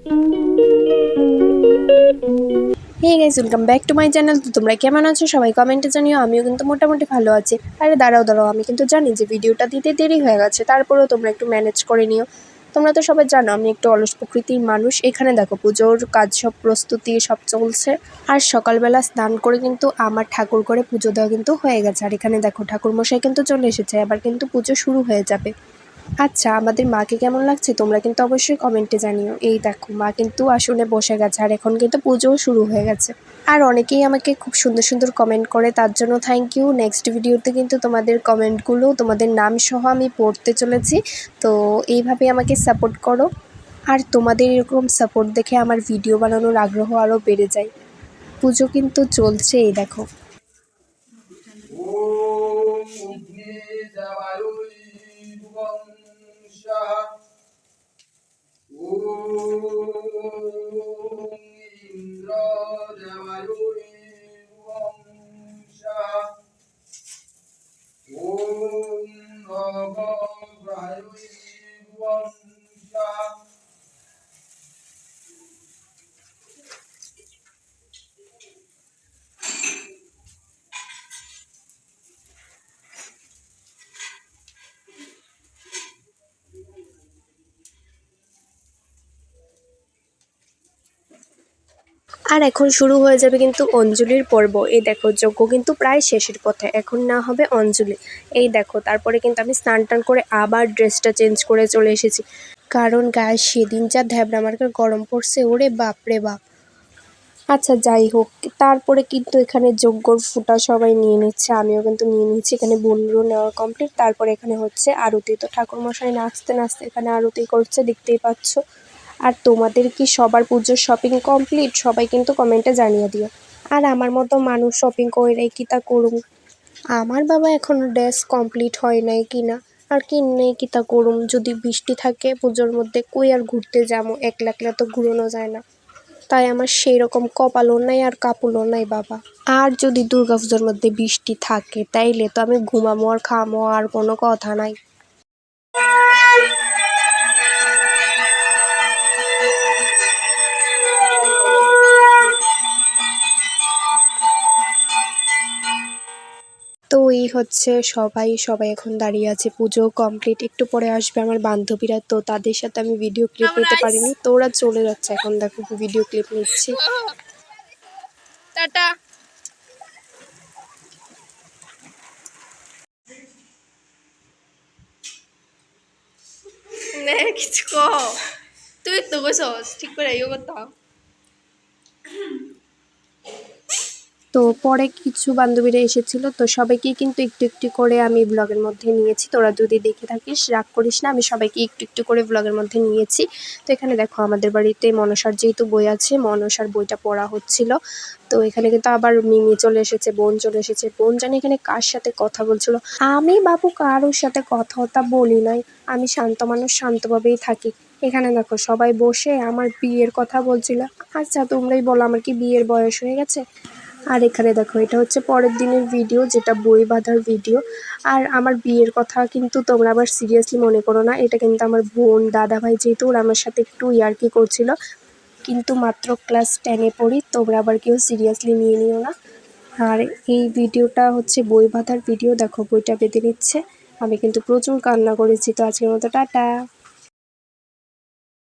Hey guys, welcome back to my channel. তো তোমরা কেমন আছো সবাই কমেন্টে জানিও। আমিও কিন্তু মোটামুটি ভালো আছি। আরে দাঁড়াও, আমি কিন্তু জানি যে ভিডিওটা দিতে দেরি হয়ে গেছে, তারপরেও তোমরা একটু ম্যানেজ করে নিও। তোমরা তো সবাই জানো আমি একটু অলস প্রকৃতির মানুষ। এখানে দেখো পুজোর কাজ সব প্রস্তুতি সব চলছে। আর সকালবেলা স্নান করে কিন্তু আমার ঠাকুর করে পুজো দেওয়া কিন্তু হয়ে গেছে। আর এখানে দেখো ঠাকুরমশাই কিন্তু চলে এসেছে, এবার কিন্তু পুজো শুরু হয়ে যাবে। আচ্ছা, আমাদের মাকে কেমন লাগছে তোমরা কিন্তু অবশ্যই কমেন্টে জানিও। এই দেখো মা কিন্তু আসনে বসে গেছে, আর এখন কিন্তু পুজোও শুরু হয়ে গেছে। আর অনেকেই আমাকে খুব সুন্দর সুন্দর কমেন্ট করে, তার জন্য থ্যাংক ইউ। নেক্সট ভিডিওতে কিন্তু তোমাদের কমেন্টগুলো তোমাদের নাম সহ আমি পড়তে চলেছি। তো এইভাবে আমাকে সাপোর্ট করো। আর তোমাদের এরকম সাপোর্ট দেখে আমার ভিডিও বানানোর আগ্রহ আরও বেড়ে যায়। পুজো কিন্তু চলছে, এই দেখো। আর এখন শুরু হয়ে যাবে কিন্তু অঞ্জলির পর্ব। এই দেখো যজ্ঞ কিন্তু প্রায় শেষের পথে, এখন না হবে অঞ্জলি। এই দেখো তারপরে কিন্তু আমি স্নান টান করে আবার ড্রেসটা চেঞ্জ করে চলে এসেছি, কারণ গায়ে সেদিন যা ধ্যাবড়া মার্কা গরম পড়ছে, ওরে বাপ রে বাপ। আচ্ছা যাই হোক, তারপরে কিন্তু এখানে যজ্ঞর ফুটা সবাই নিয়ে নিচ্ছে, আমিও কিন্তু নিয়ে নিচ্ছি। এখানে বোনেরও নেওয়া কমপ্লিট। তারপরে এখানে হচ্ছে আরতি। তো ঠাকুরমশাই নাচতে নাচতে এখানে আরতি করছে, দেখতেই পাচ্ছ। আর তোমাদের কি সবার পুজোর শপিং কমপ্লিট? সবাই কিন্তু কমেন্টে জানিয়ে দিও। আর আমার মতো মানুষ শপিং করে কি তা করুম। আমার বাবা এখনো ড্রেস কমপ্লিট হয় নাই কিনা, আর কিনে কি তা করুম। যদি বৃষ্টি থাকে পুজোর মধ্যে, কই আর ঘুরতে যাবো, একলা একলা তো ঘুরোনো যায় না। তাই আমার সেই রকম কপালও নাই আর কাপড়ও নাই বাবা। আর যদি দুর্গাপূজার মধ্যে বৃষ্টি থাকে তাইলে তো আমি ঘুমামো আর খামো, আর কোনো কথা নাই। তো এই হচ্ছে সবাই সবাই এখন দাঁড়িয়ে আছে, পুজো কমপ্লিট। একটু পরে আসবে আমার বান্ধবীরা, তো তাদের সাথে আমি ভিডিও ক্লিপ নিতে পারিনি, তো ওরা চলে যাচ্ছে। এখন দেখো ভিডিও ক্লিপ নিচ্ছি। টাটা। কিছু তুই তো কইছস ঠিক করে ইয়ে করতাম। তো পরে কিছু বান্ধবীরা এসেছিল, তো সবাইকে কিন্তু একটু একটু করে আমি ব্লগের মধ্যে নিয়েছি। তোরা যদি দেখে থাকিস রাগ করিস না, আমি সবাইকে একটু একটু করে ব্লগের মধ্যে নিয়েছি। তো এখানে দেখো আমাদের বাড়িতে মনসার যেহেতু বই আছে, মনসার বইটা পড়া হচ্ছিল। তো এখানে কিন্তু আবার মিমি চলে এসেছে, বোন চলে এসেছে। বোন জানি এখানে কার সাথে কথা বলছিল। আমি বাবু কারোর সাথে কথা বলি নাই, আমি শান্ত মানুষ, শান্তভাবেই থাকি। এখানে দেখো সবাই বসে আমার বিয়ের কথা বলছিল। আচ্ছা তোমরাই বলো, আমার কি বিয়ের বয়স হয়ে গেছে? আর এখানে দেখো এটা হচ্ছে পরের দিনের ভিডিও, যেটা বই বাঁধার ভিডিও। আর আমার বিয়ের কথা কিন্তু তোমরা আবার সিরিয়াসলি মনে করো না, এটা কিন্তু আমার বোন দাদা ভাই, যেহেতু ওরা আমার সাথে একটু ইয়ার্কি করছিল, কিন্তু মাত্র ক্লাস 10-এ পড়ি, তোমরা আবার কেউ সিরিয়াসলি নিয়ে নিও না। আর এই ভিডিওটা হচ্ছে বই বাঁধার ভিডিও। দেখো বইটা বেঁধে নিচ্ছে, আমি কিন্তু প্রচুর কান্না করেছি। তো আজকের মতো টাটা।